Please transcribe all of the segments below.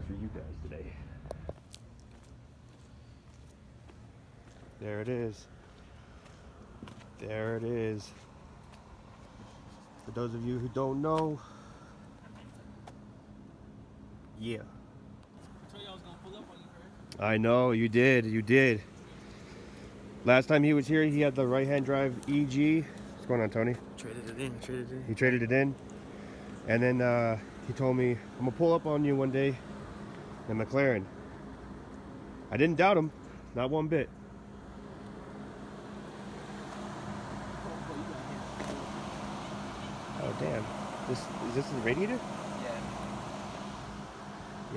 for you guys today. There it is. There it is. For those of you who don't know, yeah. I told you I was gonna pull up on you, Kurt. I know, you did, you did. Last time he was here, he had the right-hand drive EG. What's going on, Tony? Traded it in, He traded it in. And then he told me, I'm gonna pull up on you one day in McLaren. I didn't doubt him, not one bit. Oh damn, is this the radiator? Yeah.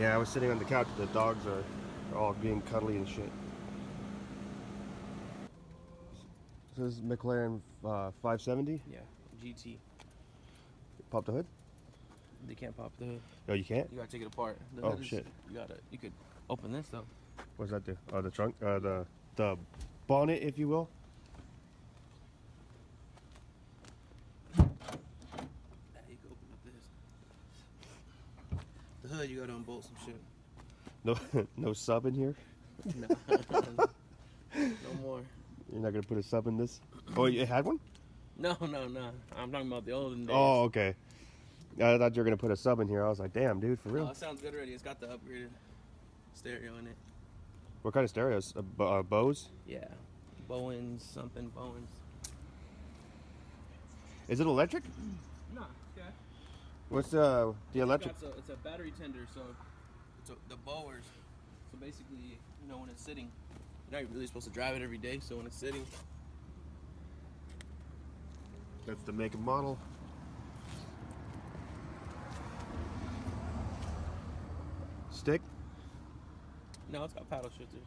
Yeah, I was sitting on the couch. The dogs are all being cuddly and shit. This is McLaren 570. Yeah, GT. Pop the hood? They can't pop the hood. No, you can't? You gotta take it apart. The Oh hood is, shit. You could open this though. What does that do? Oh, the trunk? The bonnet, if you will? Yeah, you can open up this. The hood, you gotta unbolt some shit. No, no sub in here? No. No more. You're not gonna put a sub in this? Oh, you had one? No. I'm talking about the olden days. Oh, okay. I thought you were gonna put a sub in here. I was like, damn, dude, for real? Oh, it sounds good already. It's got the upgraded stereo in it. What kind of stereos? Bose? Yeah. Bowens, something Bowens. Is it electric? No, okay. What's the electric? It's a battery tender, so the bowers. So basically, you know, when it's sitting, you're not really supposed to drive it every day. So when it's sitting, That's the make and model. Stick? no, it's got paddle shifters.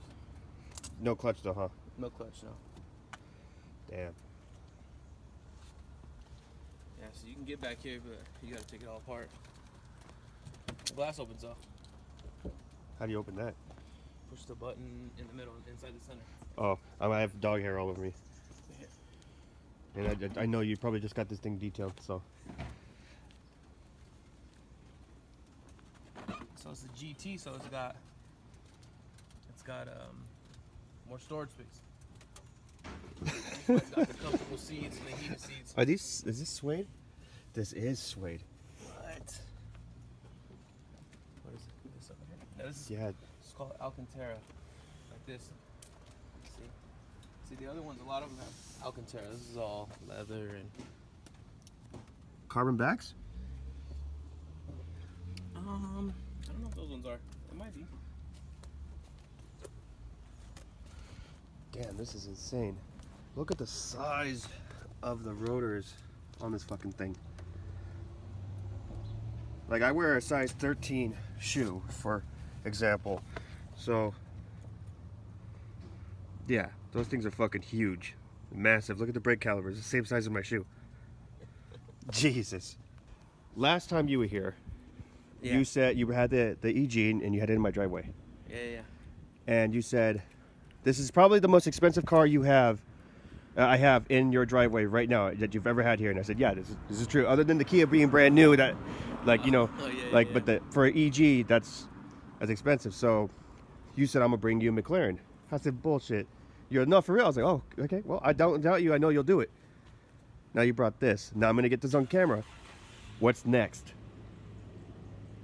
No clutch though, huh? No clutch, no. Damn. Yeah, so you can get back here, but you gotta take it all apart. The glass opens up. How do you open that? Push the button in the middle, inside the center. Oh, I have dog hair all over me. And I know you probably just got this thing detailed, so. So it's a GT, so it's got more storage space. It's got the comfortable seats and the heated seats. Is this suede? This is suede. What is this over here? No, this is, Yeah. it's called Alcantara, like this. See the other ones, a lot of them have Alcantara. This is all leather and. Carbon backs? I don't know what those ones are. It might be. Damn, this is insane. Look at the size of the rotors on this fucking thing. Like, I wear a size 13 shoe, for example. So, yeah, those things are fucking huge. Massive. Look at the brake calipers. The same size as my shoe. Jesus. Last time you were here, Yeah. you said you had the EG and you had it in my driveway. Yeah. And you said, this is probably the most expensive car you have, I have in your driveway right now that you've ever had here. And I said, yeah, this is true. Other than the Kia being brand new, that, like, you know, but for an EG, that's expensive. So you said, I'm gonna bring you a McLaren. I said, bullshit. You're no, for real. I was like, oh, okay. Well, I don't doubt you. I know you'll do it. Now you brought this. Now I'm gonna get this on camera. What's next?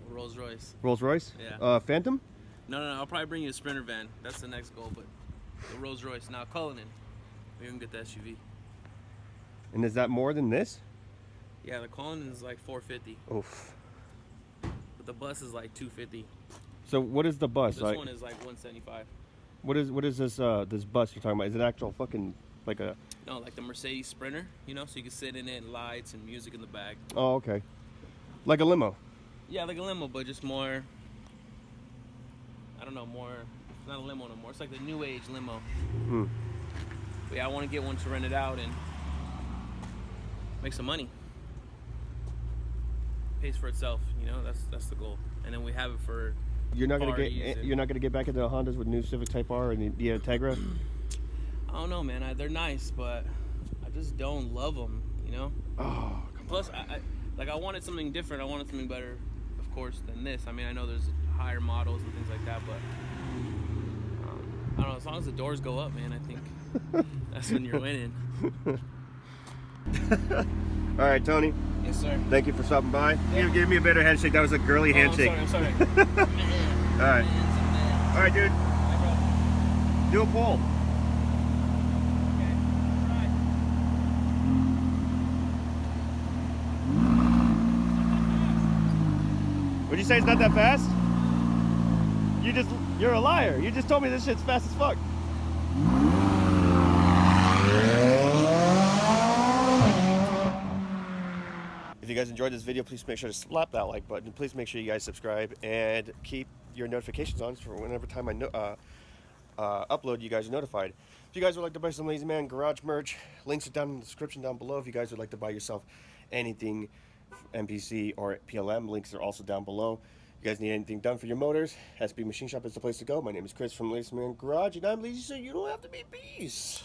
Rolls Royce. Rolls Royce? Yeah. Phantom? No. I'll probably bring you a Sprinter van. That's the next goal, but the Rolls Royce. Now Cullinan. We're gonna get the SUV. And is that more than this? Yeah, the Cullinan is like $450, Oof. but the bus is like $250. So what is the bus? This Like, one is like $175. what is this this bus you're talking about? Is it actual fucking like a? No, like the Mercedes Sprinter, you know, so you can sit in it and lights and music in the back. Oh, okay. Like a limo. Yeah, like a limo, but just more. I don't know, more. It's not a limo no more. It's like the new age limo. Hmm. But yeah, I want to get one to rent it out and make some money. Pays for itself, you know. That's the goal. And then we have it for. You're not gonna parties you're not gonna get back into the Hondas with new Civic Type R and the Integra. I don't know, man. They're nice, but I just don't love them, you know. Oh, come Plus, I wanted something different. I wanted something better, of course, than this. I mean, I know there's higher models and things like that. But I don't know. As long as the doors go up, man, I think that's when you're winning. All right, Tony. Yes, sir. Thank you for stopping by. Yeah. You give me a better handshake. That was a girly handshake. I'm sorry. All right. All right, dude. Do a pull. What'd you say? It's not that fast? You're a liar. You just told me this shit's fast as fuck. If you guys enjoyed this video, please make sure to slap that like button. Please make sure you guys subscribe and keep your notifications on for whenever time I upload, you guys are notified. If you guys would like to buy some Lazymangarage merch, links are down in the description down below. If you guys would like to buy yourself anything MPC or PLM, links are also down below. If you guys need anything done for your motors, SB Machine Shop is the place to go. My name is Chris from Lazymangarage, and I'm lazy so you don't have to be. Peace.